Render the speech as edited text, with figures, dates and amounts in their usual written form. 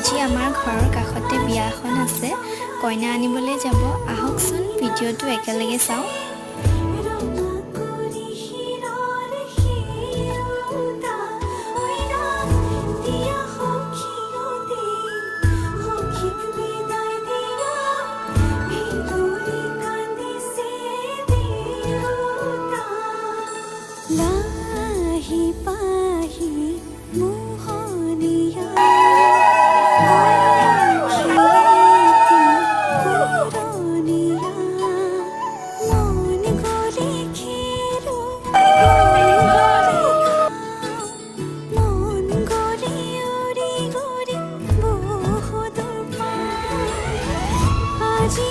আজি আমাৰ ঘৰৰ কাষতে বিয়া এখন আছে, কইনা আনিবলৈ যাব। আহকচোন ভিডিঅ'টো একেলগে চাওঁ। লাহি পাহি মোহনীয়া পুৰণীয়া মন গ'লে খেলো মন গ'লে উৰি গ'ৰি বহুত আজি